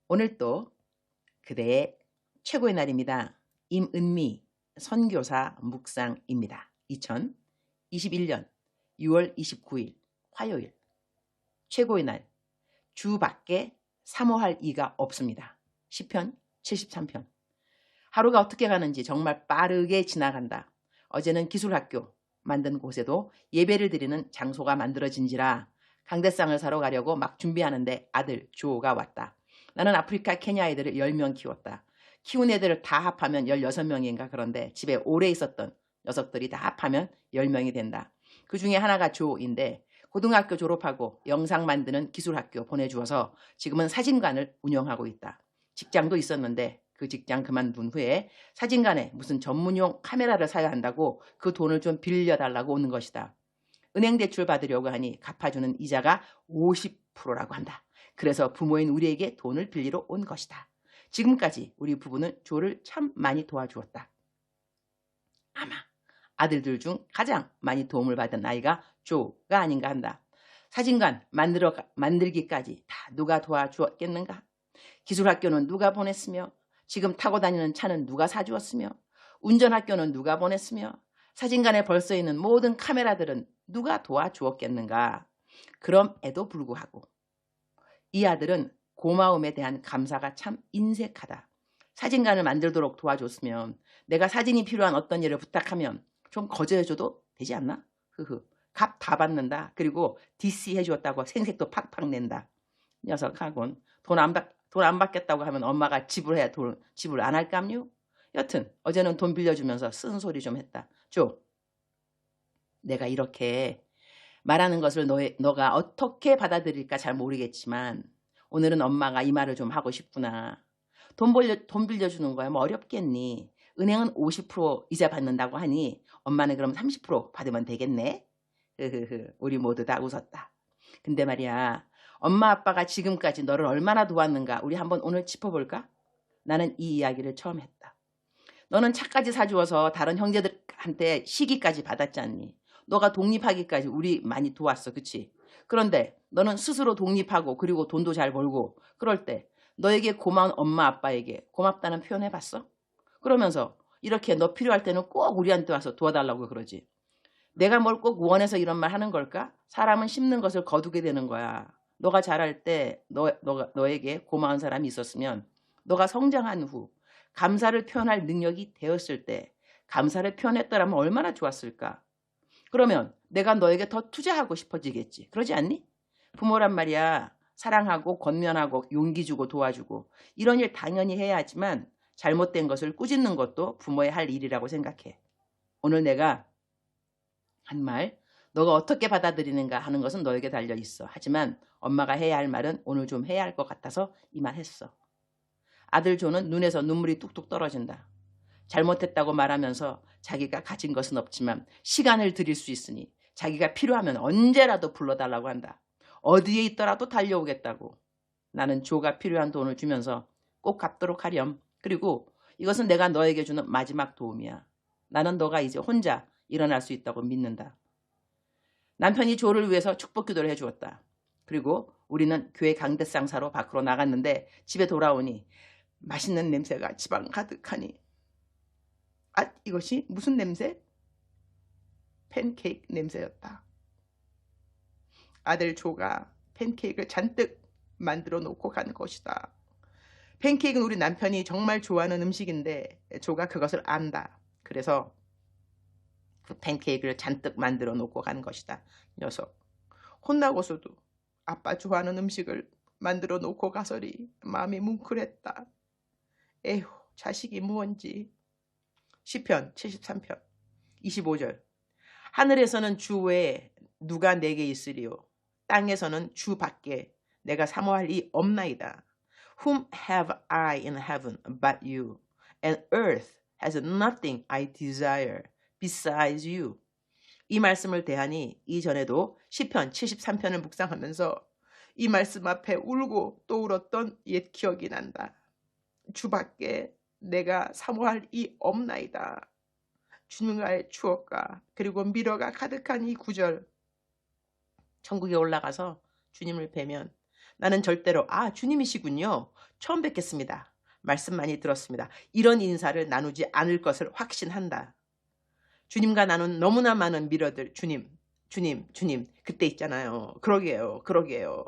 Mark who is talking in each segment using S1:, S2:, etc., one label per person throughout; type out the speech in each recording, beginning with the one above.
S1: 오늘 또 그대의 최고의 날입니다. 임은미 선교사 묵상입니다. 2021년 6월 29일 화요일 최고의 날 주 밖에 사모할 이가 없습니다. 시편 73편. 하루가 어떻게 가는지 정말 빠르게 지나간다. 어제는 기술학교 만든 곳에도 예배를 드리는 장소가 만들어진지라 강대상을 사러 가려고 막 준비하는데 아들 조가 왔다. 나는 아프리카 케냐 애들을 10명 키웠다. 키운 애들을 다 합하면 16명인가 그런데 집에 오래 있었던 녀석들이 다 합하면 10명이 된다. 그 중에 하나가 조인데 고등학교 졸업하고 영상 만드는 기술학교 보내주어서 지금은 사진관을 운영하고 있다. 직장도 있었는데 그 직장 그만둔 후에 사진관에 무슨 전문용 카메라를 사야 한다고 그 돈을 좀 빌려달라고 오는 것이다. 은행 대출 받으려고 하니 갚아주는 이자가 50%라고 한다. 그래서 부모인 우리에게 돈을 빌리러 온 것이다. 지금까지 우리 부부는 조를 참 많이 도와주었다. 아마 아들들 중 가장 많이 도움을 받은 아이가 조가 아닌가 한다. 사진관 만들기까지 다 누가 도와주었겠는가? 기술학교는 누가 보냈으며 지금 타고 다니는 차는 누가 사주었으며 운전학교는 누가 보냈으며 사진관에 벌써 있는 모든 카메라들은 누가 도와주었겠는가? 그럼에도 불구하고 이 아들은 고마움에 대한 감사가 참 인색하다. 사진관을 만들도록 도와줬으면 내가 사진이 필요한 어떤 일을 부탁하면 좀 거저해줘도 되지 않나? 값 다 받는다. 그리고 DC 해주었다고 생색도 팍팍 낸다. 녀석하곤 돈 안 받겠다고 하면 엄마가 지불해야 지불 안 할까요? 여튼 어제는 돈 빌려주면서 쓴소리 좀 했다. 조, 내가 이렇게 말하는 것을 너가 어떻게 받아들일까 잘 모르겠지만 오늘은 엄마가 이 말을 좀 하고 싶구나. 돈 빌려주는 거야 뭐 어렵겠니? 은행은 50% 이자 받는다고 하니 엄마는 그럼 30% 받으면 되겠네? 우리 모두 다 웃었다. 근데 말이야, 엄마 아빠가 지금까지 너를 얼마나 도왔는가 우리 한번 오늘 짚어볼까? 나는 이 이야기를 처음 했다. 너는 차까지 사주어서 다른 형제들한테 시기까지 받았지 않니? 너가 독립하기까지 우리 많이 도왔어, 그치? 그런데 너는 스스로 독립하고 그리고 돈도 잘 벌고 그럴 때 너에게 고마운 엄마 아빠에게 고맙다는 표현 해봤어? 그러면서 이렇게 너 필요할 때는 꼭 우리한테 와서 도와달라고 그러지. 내가 뭘 꼭 원해서 이런 말 하는 걸까? 사람은 심는 것을 거두게 되는 거야. 너가 잘할 때 너에게 고마운 사람이 있었으면 너가 성장한 후 감사를 표현할 능력이 되었을 때 감사를 표현했더라면 얼마나 좋았을까? 그러면 내가 너에게 더 투자하고 싶어지겠지. 그러지 않니? 부모란 말이야. 사랑하고 권면하고 용기 주고 도와주고 이런 일 당연히 해야 하지만 잘못된 것을 꾸짖는 것도 부모의 할 일이라고 생각해. 오늘 내가 한 말, 너가 어떻게 받아들이는가 하는 것은 너에게 달려있어. 하지만 엄마가 해야 할 말은 오늘 좀 해야 할 것 같아서 이 말 했어. 아들 조는 눈에서 눈물이 뚝뚝 떨어진다. 잘못했다고 말하면서 자기가 가진 것은 없지만 시간을 드릴 수 있으니 자기가 필요하면 언제라도 불러달라고 한다. 어디에 있더라도 달려오겠다고. 나는 조가 필요한 돈을 주면서 꼭 갚도록 하렴. 그리고 이것은 내가 너에게 주는 마지막 도움이야. 나는 너가 이제 혼자 일어날 수 있다고 믿는다. 남편이 조를 위해서 축복 기도를 해주었다. 그리고 우리는 교회 강대상 사로 밖으로 나갔는데 집에 돌아오니 맛있는 냄새가 집안 가득하니 이것이 무슨 냄새? 팬케이크 냄새였다. 아들 조가 팬케이크를 잔뜩 만들어 놓고 간 것이다. 팬케이크는 우리 남편이 정말 좋아하는 음식인데 조가 그것을 안다. 그래서 그 팬케이크를 잔뜩 만들어 놓고 간 것이다. 녀석. 혼나고서도 아빠 좋아하는 음식을 만들어 놓고 가서리 마음이 뭉클했다. 에휴, 자식이 무언지. 시편 73편 25절. 하늘에서는 주 외에 누가 내게 있으리요. 땅에서는 주 밖에 내가 사모할 이 없나이다. Whom have I in heaven but you? And earth has nothing I desire besides you. 이 말씀을 대하니 이전에도 시편 73편을 묵상하면서 이 말씀 앞에 울고 또 울었던 옛 기억이 난다. 주밖에 내가 사모할 이 없나이다. 주님과의 추억과 그리고 미러가 가득한 이 구절. 천국에 올라가서 주님을 뵈면 나는 절대로 아 주님이시군요. 처음 뵙겠습니다. 말씀 많이 들었습니다. 이런 인사를 나누지 않을 것을 확신한다. 주님과 나눈 너무나 많은 미러들 주님 주님 주님 그때 있잖아요. 그러게요. 그러게요.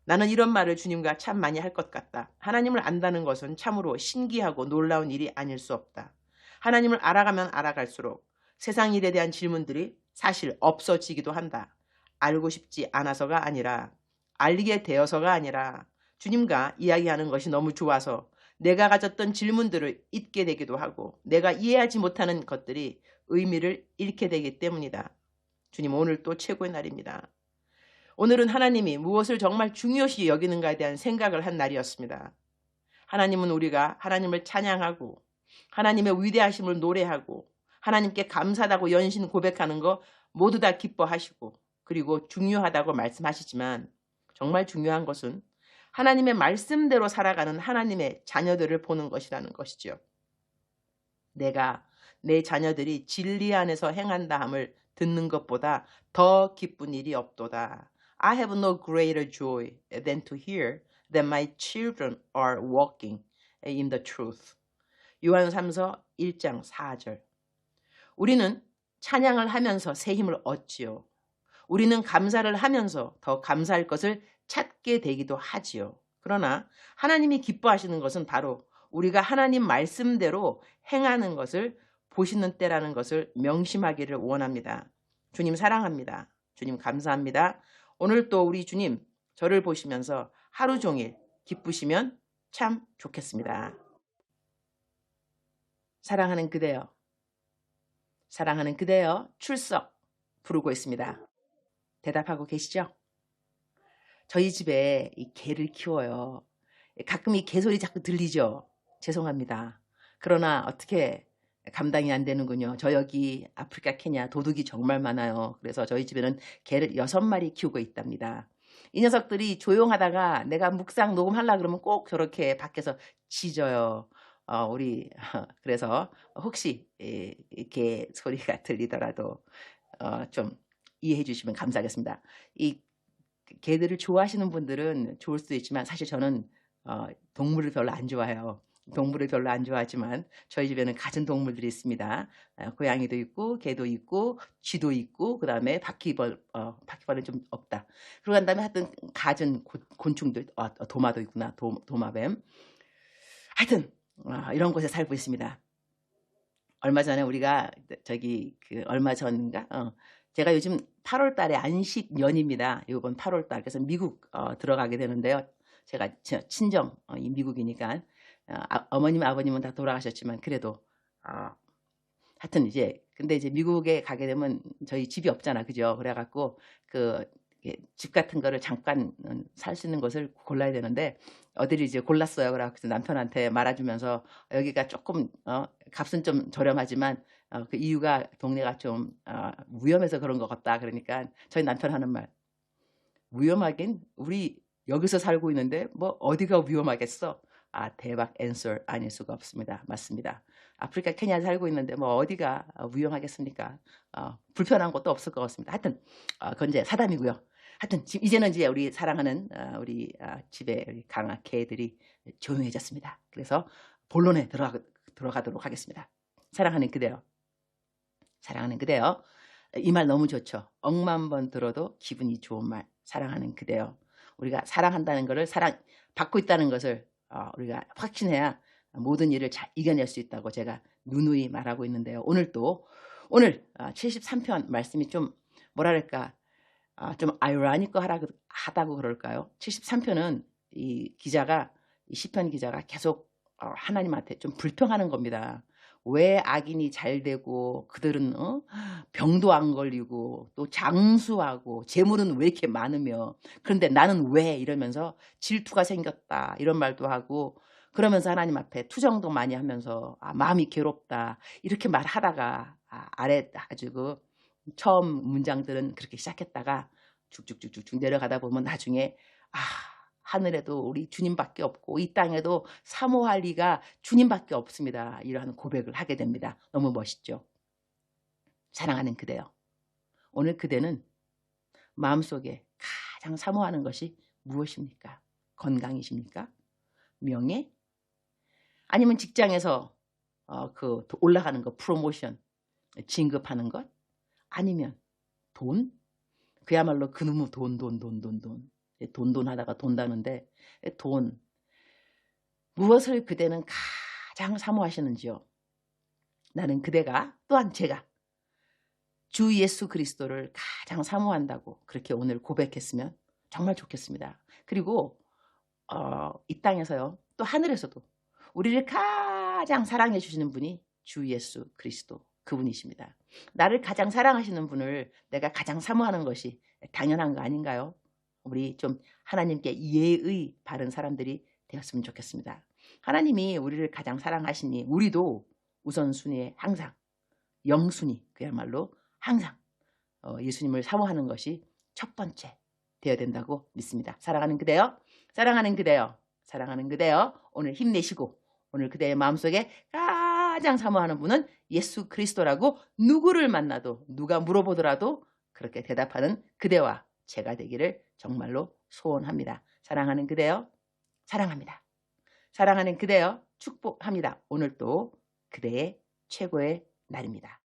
S1: 나는 이런 말을 주님과 참 많이 할 것 같다. 하나님을 안다는 것은 참으로 신기하고 놀라운 일이 아닐 수 없다. 하나님을 알아가면 알아갈수록 세상 일에 대한 질문들이 사실 없어지기도 한다. 알고 싶지 않아서가 아니라 알게 되어서가 아니라 주님과 이야기하는 것이 너무 좋아서 내가 가졌던 질문들을 잊게 되기도 하고 내가 이해하지 못하는 것들이 의미를 잃게 되기 때문이다. 주님 오늘 또 최고의 날입니다. 오늘은 하나님이 무엇을 정말 중요시 여기는가에 대한 생각을 한 날이었습니다. 하나님은 우리가 하나님을 찬양하고 하나님의 위대하심을 노래하고 하나님께 감사하다고 연신 고백하는 거 모두 다 기뻐하시고 그리고 중요하다고 말씀하시지만 정말 중요한 것은 하나님의 말씀대로 살아가는 하나님의 자녀들을 보는 것이라는 것이죠. 내가 내 자녀들이 진리 안에서 행한다 함을 듣는 것보다 더 기쁜 일이 없도다. I have no greater joy than to hear that my children are walking in the truth. 요한삼서 1장 4절. 우리는 찬양을 하면서 새 힘을 얻지요. 우리는 감사를 하면서 더 감사할 것을 찾게 되기도 하지요. 그러나 하나님이 기뻐하시는 것은 바로 우리가 하나님 말씀대로 행하는 것을 보시는 때라는 것을 명심하기를 원합니다. 주님 사랑합니다. 주님 감사합니다. 오늘 또 우리 주님 저를 보시면서 하루 종일 기쁘시면 참 좋겠습니다. 사랑하는 그대여, 사랑하는 그대여 출석 부르고 있습니다. 대답하고 계시죠? 저희 집에 이 개를 키워요. 가끔 이 개소리 자꾸 들리죠? 죄송합니다. 그러나 어떻게 감당이 안 되는군요. 저 여기 아프리카 케냐 도둑이 정말 많아요. 그래서 저희 집에는 개를 6마리 키우고 있답니다. 이 녀석들이 조용하다가 내가 묵상 녹음하려고 그러면 꼭 저렇게 밖에서 짖어요. 그래서 혹시 개 소리가 들리더라도 좀 이해해 주시면 감사하겠습니다. 이 개들을 좋아하시는 분들은 좋을 수도 있지만 사실 저는 동물을 별로 안 좋아해요. 동물을 별로 안 좋아하지만 저희 집에는 가진 동물들이 있습니다. 고양이도 있고 개도 있고 쥐도 있고 그다음에 바퀴벌은 좀 없다. 그러고 난 다음에 하여튼 가진 곤충들 도마도 있구나. 도마뱀. 하여튼 이런 곳에 살고 있습니다. 얼마 전에 우리가 얼마 전인가 제가 요즘 8월 달에 안식년입니다. 이번 8월 달. 그래서 미국 들어가게 되는데요. 제가 친정 미국이니까 어머님 아버님은 다 돌아가셨지만 그래도 하여튼 근데 이제 미국에 가게 되면 저희 집이 없잖아. 그죠? 그래갖고 집 같은 거를 잠깐 살 수 있는 곳을 골라야 되는데 어디를 이제 골랐어요. 그래서 남편한테 말아주면서 여기가 조금 값은 좀 저렴하지만 그 이유가 동네가 좀 위험해서 그런 것 같다. 그러니까 저희 남편 하는 말, 위험하긴 우리 여기서 살고 있는데 뭐 어디가 위험하겠어. 대박 앤서 아닐 수가 없습니다. 맞습니다. 아프리카 케냐에 살고 있는데 뭐 어디가 위험하겠습니까? 불편한 것도 없을 것 같습니다. 하여튼 그건 이제 사담이고요. 하여튼 이제는 이제 우리 사랑하는 우리 집에 우리 강아 개들이 조용해졌습니다. 그래서 본론에 들어가도록 하겠습니다. 사랑하는 그대여, 사랑하는 그대여. 이 말 너무 좋죠. 억만 번 들어도 기분이 좋은 말. 사랑하는 그대여. 우리가 사랑한다는 것을 받고 있다는 것을 우리가 확신해야 모든 일을 잘 이겨낼 수 있다고 제가 누누이 말하고 있는데요. 오늘 73편 말씀이 좀 뭐랄까 좀 아이러니컬하다고 그럴까요? 73편은 이 시편 기자가 계속 하나님한테 좀 불평하는 겁니다. 왜 악인이 잘 되고 그들은 병도 안 걸리고 또 장수하고 재물은 왜 이렇게 많으며 그런데 나는 왜 이러면서 질투가 생겼다 이런 말도 하고 그러면서 하나님 앞에 투정도 많이 하면서 마음이 괴롭다 이렇게 말하다가 아래 아주 처음 문장들은 그렇게 시작했다가 쭉쭉쭉쭉 내려가다 보면 나중에 하늘에도 우리 주님밖에 없고 이 땅에도 사모할 이가 주님밖에 없습니다. 이러한 고백을 하게 됩니다. 너무 멋있죠. 사랑하는 그대여. 오늘 그대는 마음속에 가장 사모하는 것이 무엇입니까? 건강이십니까? 명예? 아니면 직장에서 올라가는 것, 프로모션, 진급하는 것? 아니면 돈? 그야말로 그놈의 돈 하다가 돈다는데 돈. 무엇을 그대는 가장 사모하시는지요? 나는 그대가 또한 제가 주 예수 그리스도를 가장 사모한다고 그렇게 오늘 고백했으면 정말 좋겠습니다. 그리고 이 땅에서요, 또 하늘에서도 우리를 가장 사랑해 주시는 분이 주 예수 그리스도 그분이십니다. 나를 가장 사랑하시는 분을 내가 가장 사모하는 것이 당연한 거 아닌가요? 우리 좀 하나님께 예의 바른 사람들이 되었으면 좋겠습니다. 하나님이 우리를 가장 사랑하시니 우리도 우선순위에 항상 영순위, 그야말로 항상 예수님을 사모하는 것이 첫 번째 되어야 된다고 믿습니다. 사랑하는 그대여, 사랑하는 그대여, 사랑하는 그대여, 오늘 힘내시고 오늘 그대의 마음속에 가장 사모하는 분은 예수 그리스도라고 누구를 만나도 누가 물어보더라도 그렇게 대답하는 그대와 제가 되기를 정말로 소원합니다. 사랑하는 그대여, 사랑합니다. 사랑하는 그대여, 축복합니다. 오늘 또 그대의 최고의 날입니다.